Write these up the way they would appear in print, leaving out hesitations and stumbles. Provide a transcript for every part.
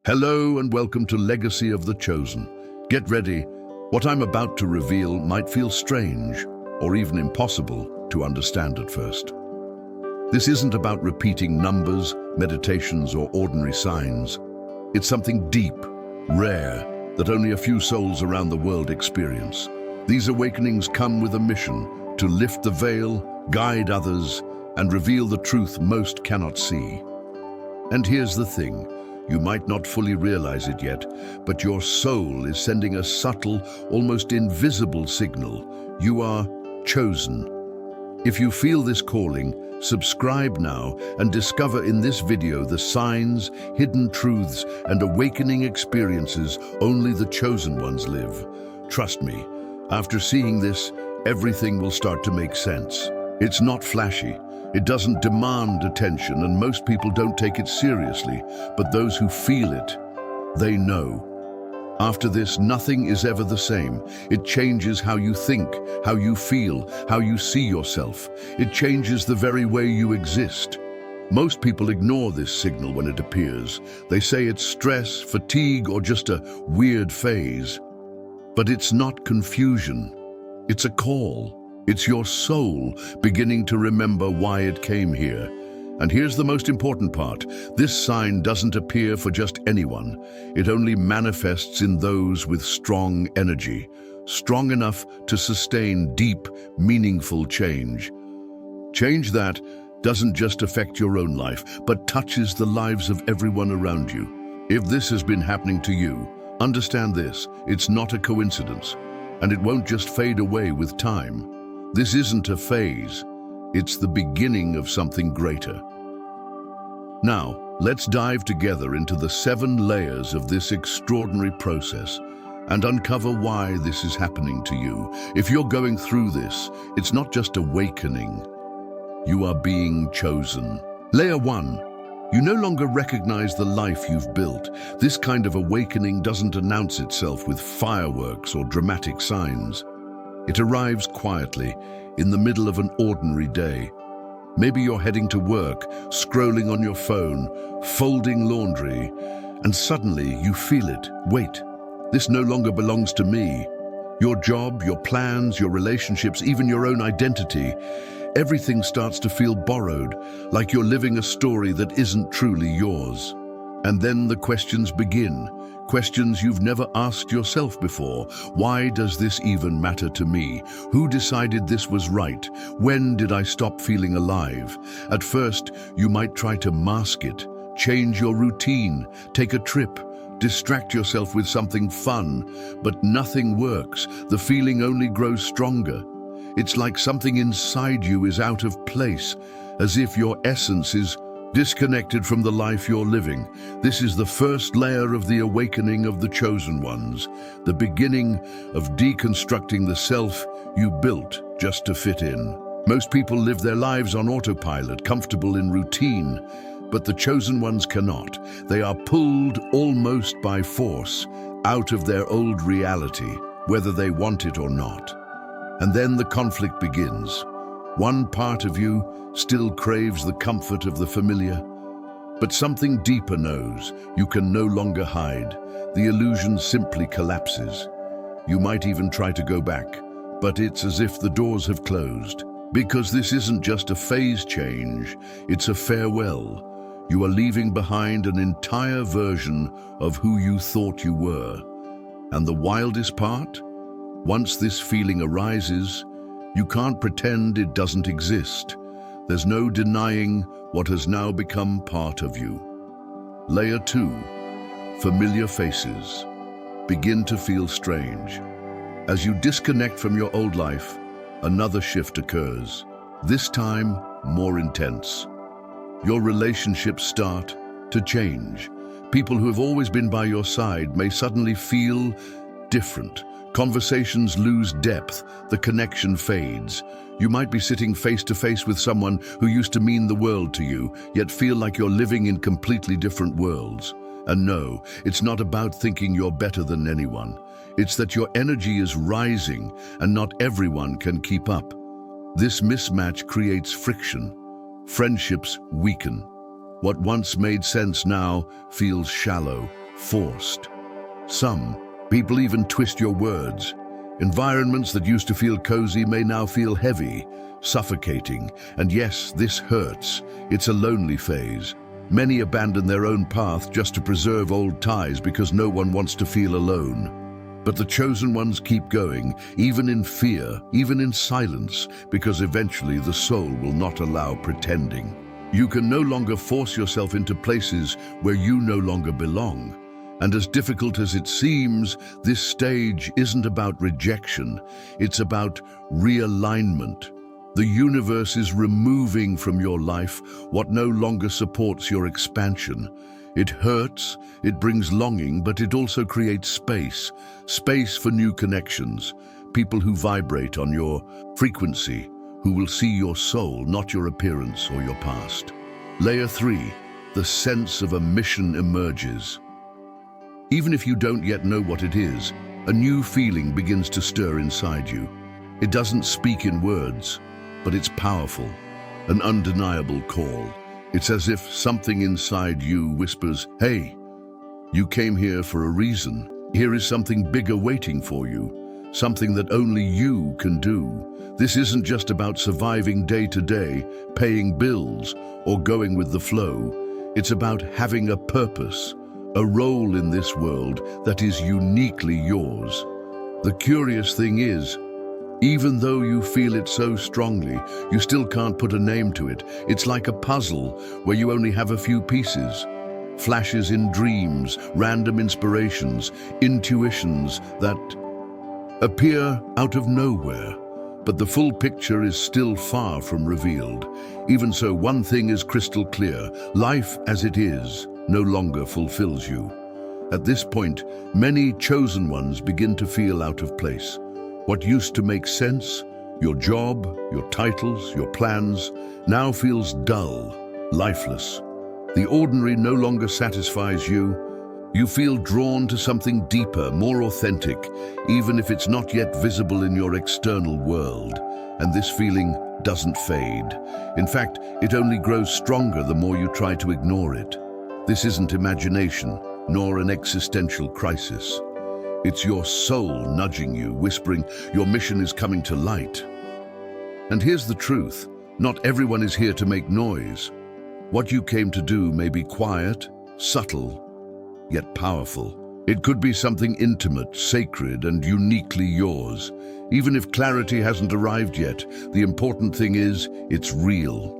Hello and welcome to Legacy of the Chosen. Get ready. What I'm about to reveal might feel strange or even impossible to understand at first. This isn't about repeating numbers, meditations, or ordinary signs. It's something deep, rare, that only a few souls around the world experience. These awakenings come with a mission to lift the veil, guide others, and reveal the truth most cannot see. And here's the thing. You might not fully realize it yet, but your soul is sending a subtle, almost invisible signal. You are chosen. If you feel this calling, subscribe now and discover in this video the signs, hidden truths, and awakening experiences only the chosen ones live. Trust me, after seeing this, everything will start to make sense. It's not flashy. It doesn't demand attention, and most people don't take it seriously, but those who feel it, they know. After this, nothing is ever the same. It changes how you think, how you feel, how you see yourself. It changes the very way you exist. Most people ignore this signal when it appears. They say it's stress, fatigue, or just a weird phase. But it's not confusion. It's a call. It's your soul beginning to remember why it came here. And here's the most important part. This sign doesn't appear for just anyone. It only manifests in those with strong energy, strong enough to sustain deep, meaningful change. Change that doesn't just affect your own life, but touches the lives of everyone around you. If this has been happening to you, understand this. It's not a coincidence, and it won't just fade away with time. This isn't a phase, it's the beginning of something greater. Now, let's dive together into the 7 layers of this extraordinary process and uncover why this is happening to you. If you're going through this, it's not just awakening, you are being chosen. Layer 1, you no longer recognize the life you've built. This kind of awakening doesn't announce itself with fireworks or dramatic signs. It arrives quietly, in the middle of an ordinary day. Maybe you're heading to work, scrolling on your phone, folding laundry, and suddenly you feel it. Wait, this no longer belongs to me. Your job, your plans, your relationships, even your own identity, everything starts to feel borrowed, like you're living a story that isn't truly yours. And then the questions begin. Questions you've never asked yourself before. Why does this even matter to me? Who decided this was right? When did I stop feeling alive? At first, you might try to mask it, change your routine, take a trip, distract yourself with something fun, but nothing works. The feeling only grows stronger. It's like something inside you is out of place, as if your essence is disconnected from the life you're living. This is the first layer of the awakening of the chosen ones, the beginning of deconstructing the self you built just to fit in. Most people live their lives on autopilot, comfortable in routine, but the chosen ones cannot. They are pulled almost by force out of their old reality, whether they want it or not. And then the conflict begins. One part of you still craves the comfort of the familiar, but something deeper knows you can no longer hide. The illusion simply collapses. You might even try to go back, but it's as if the doors have closed. Because this isn't just a phase change, it's a farewell. You are leaving behind an entire version of who you thought you were. And the wildest part? Once this feeling arises, you can't pretend it doesn't exist. There's no denying what has now become part of you. Layer 2, familiar faces begin to feel strange. As you disconnect from your old life, another shift occurs, this time more intense. Your relationships start to change. People who have always been by your side may suddenly feel different. Conversations lose depth, the connection fades. You might be sitting face to face with someone who used to mean the world to you, yet feel like you're living in completely different worlds. And no, it's not about thinking you're better than anyone. It's that your energy is rising and not everyone can keep up. This mismatch creates friction. Friendships weaken. What once made sense now feels shallow. forced. Some people even twist your words. Environments that used to feel cozy may now feel heavy, suffocating, and yes, this hurts. It's a lonely phase. Many abandon their own path just to preserve old ties because no one wants to feel alone. But the chosen ones keep going, even in fear, even in silence, because eventually the soul will not allow pretending. You can no longer force yourself into places where you no longer belong. And as difficult as it seems, this stage isn't about rejection, it's about realignment. The universe is removing from your life what no longer supports your expansion. It hurts, it brings longing, but it also creates space. Space for new connections, people who vibrate on your frequency, who will see your soul, not your appearance or your past. Layer 3, the sense of a mission emerges. Even if you don't yet know what it is, a new feeling begins to stir inside you. It doesn't speak in words, but it's powerful, an undeniable call. It's as if something inside you whispers, "Hey, you came here for a reason. Here is something bigger waiting for you, something that only you can do." This isn't just about surviving day to day, paying bills, or going with the flow. It's about having a purpose, a role in this world that is uniquely yours. The curious thing is, even though you feel it so strongly, you still can't put a name to it. It's like a puzzle where you only have a few pieces. Flashes in dreams, random inspirations, intuitions that appear out of nowhere. But the full picture is still far from revealed. Even so, one thing is crystal clear: life as it is no longer fulfills you. At this point, many chosen ones begin to feel out of place. What used to make sense, your job, your titles, your plans, now feels dull, lifeless. The ordinary no longer satisfies you. You feel drawn to something deeper, more authentic, even if it's not yet visible in your external world. And this feeling doesn't fade. In fact, it only grows stronger the more you try to ignore it. This isn't imagination, nor an existential crisis. It's your soul nudging you, whispering, your mission is coming to light. And here's the truth: not everyone is here to make noise. What you came to do may be quiet, subtle, yet powerful. It could be something intimate, sacred, and uniquely yours. Even if clarity hasn't arrived yet, the important thing is, it's real.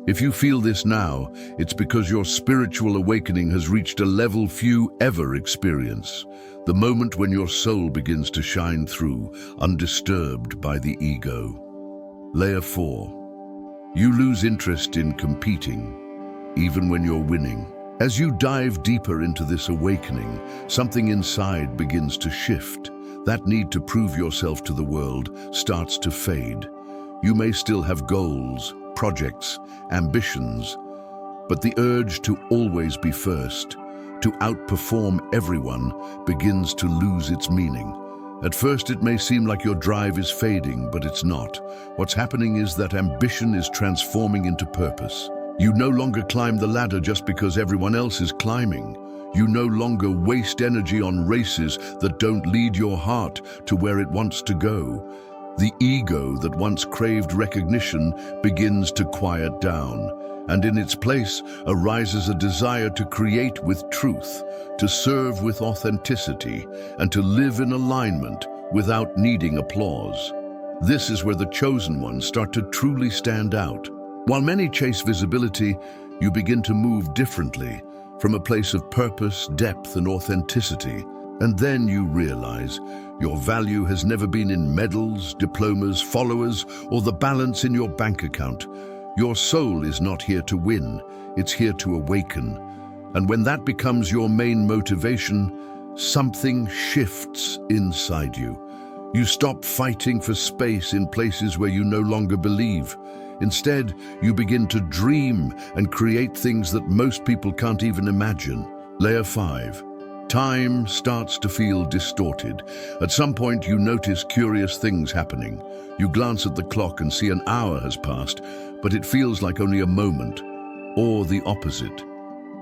If you feel this now, it's because your spiritual awakening has reached a level few ever experience. The moment when your soul begins to shine through, undisturbed by the ego. Layer 4. You lose interest in competing, even when you're winning. As you dive deeper into this awakening, something inside begins to shift. That need to prove yourself to the world starts to fade. You may still have goals, projects, ambitions, but the urge to always be first, to outperform everyone, begins to lose its meaning. At first it may seem like your drive is fading, but it's not. What's happening is that ambition is transforming into purpose. You no longer climb the ladder just because everyone else is climbing. You no longer waste energy on races that don't lead your heart to where it wants to go. The ego that once craved recognition begins to quiet down, and in its place arises a desire to create with truth, to serve with authenticity, and to live in alignment without needing applause. This is where the chosen ones start to truly stand out. While many chase visibility, you begin to move differently, from a place of purpose, depth, and authenticity. And then you realize your value has never been in medals, diplomas, followers, or the balance in your bank account. Your soul is not here to win, it's here to awaken. And when that becomes your main motivation, something shifts inside you. You stop fighting for space in places where you no longer believe. Instead, you begin to dream and create things that most people can't even imagine. Layer 5. Time starts to feel distorted. At some point, you notice curious things happening. You glance at the clock and see an hour has passed, but it feels like only a moment. Or the opposite.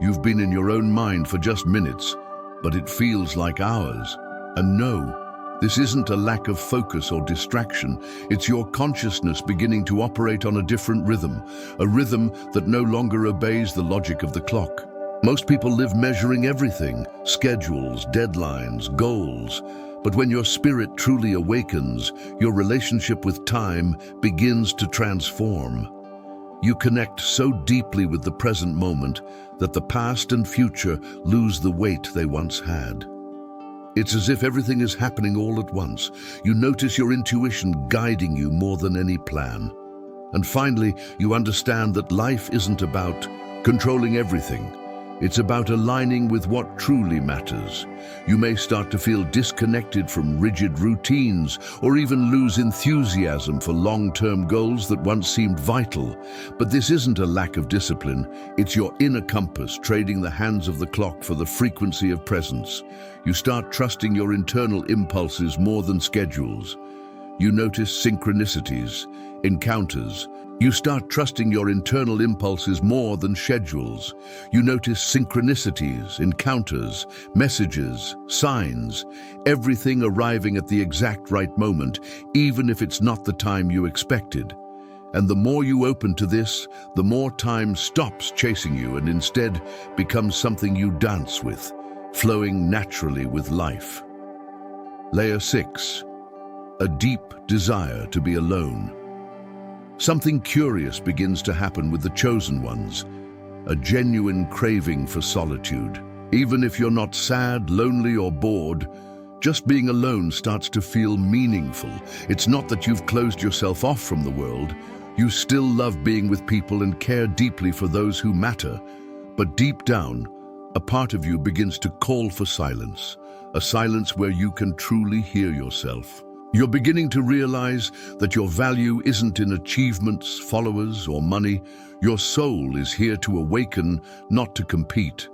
You've been in your own mind for just minutes, but it feels like hours. And no, this isn't a lack of focus or distraction. It's your consciousness beginning to operate on a different rhythm, a rhythm that no longer obeys the logic of the clock. Most people live measuring everything, schedules, deadlines, goals. But when your spirit truly awakens, your relationship with time begins to transform. You connect so deeply with the present moment that the past and future lose the weight they once had. It's as if everything is happening all at once. You notice your intuition guiding you more than any plan. And finally, you understand that life isn't about controlling everything. It's about aligning with what truly matters. You may start to feel disconnected from rigid routines or even lose enthusiasm for long-term goals that once seemed vital. But this isn't a lack of discipline. It's your inner compass trading the hands of the clock for the frequency of presence. You start trusting your internal impulses more than schedules. You notice synchronicities, encounters. You start trusting your internal impulses more than schedules. You notice synchronicities, encounters, messages, signs, everything arriving at the exact right moment, even if it's not the time you expected. And the more you open to this, the more time stops chasing you and instead becomes something you dance with, flowing naturally with life. Layer 6. A deep desire to be alone. Something curious begins to happen with the chosen ones, a genuine craving for solitude. Even if you're not sad, lonely, or bored, just being alone starts to feel meaningful. It's not that you've closed yourself off from the world. You still love being with people and care deeply for those who matter. But deep down, a part of you begins to call for silence, a silence where you can truly hear yourself. You're beginning to realize that your value isn't in achievements, followers, or money. Your soul is here to awaken, not to compete.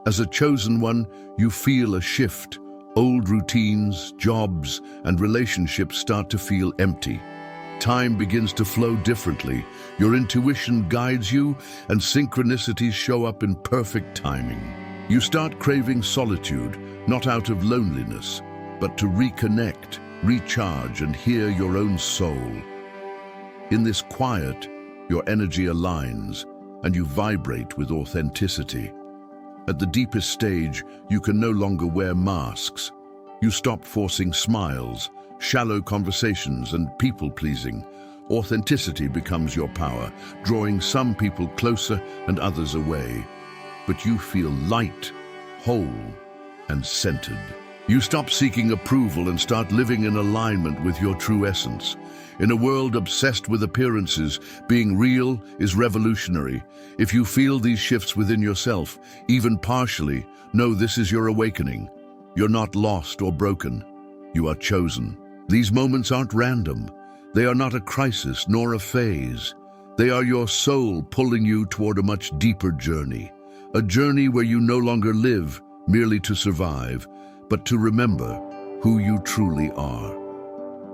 As a chosen one, you feel a shift. Old routines, jobs, and relationships start to feel empty. Time begins to flow differently. Your intuition guides you, and synchronicities show up in perfect timing. You start craving solitude, not out of loneliness, but to reconnect, recharge, and hear your own soul. In this quiet, your energy aligns, and you vibrate with authenticity. At the deepest stage, you can no longer wear masks. You stop forcing smiles, shallow conversations, and people-pleasing. Authenticity becomes your power, drawing some people closer and others away. But you feel light, whole, and centered. You stop seeking approval and start living in alignment with your true essence. In a world obsessed with appearances, being real is revolutionary. If you feel these shifts within yourself, even partially, know this is your awakening. You're not lost or broken. You are chosen. These moments aren't random. They are not a crisis nor a phase. They are your soul pulling you toward a much deeper journey. A journey where you no longer live merely to survive, but to remember who you truly are.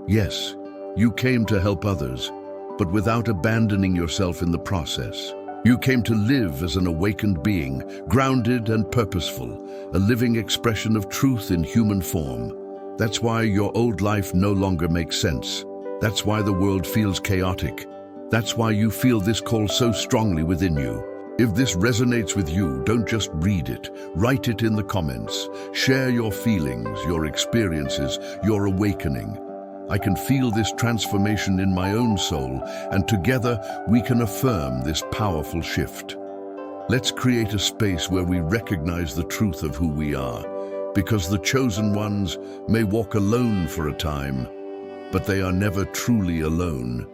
Yes, you came to help others, but without abandoning yourself in the process. You came to live as an awakened being, grounded and purposeful, a living expression of truth in human form. That's why your old life no longer makes sense. That's why the world feels chaotic. That's why you feel this call so strongly within you. If this resonates with you, don't just read it. Write it in the comments. Share your feelings, your experiences, your awakening. I can feel this transformation in my own soul, and together we can affirm this powerful shift. Let's create a space where we recognize the truth of who we are, because the chosen ones may walk alone for a time, but they are never truly alone.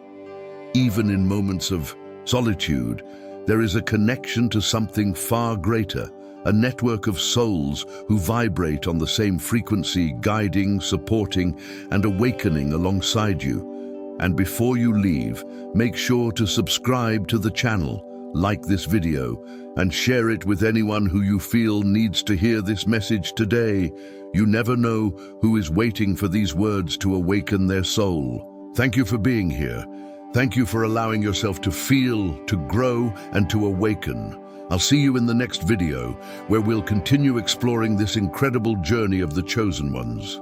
Even in moments of solitude, there is a connection to something far greater, a network of souls who vibrate on the same frequency, guiding, supporting, and awakening alongside you. And before you leave, make sure to subscribe to the channel, like this video, and share it with anyone who you feel needs to hear this message today. You never know who is waiting for these words to awaken their soul. Thank you for being here. Thank you for allowing yourself to feel, to grow, and to awaken. I'll see you in the next video, where we'll continue exploring this incredible journey of the chosen ones.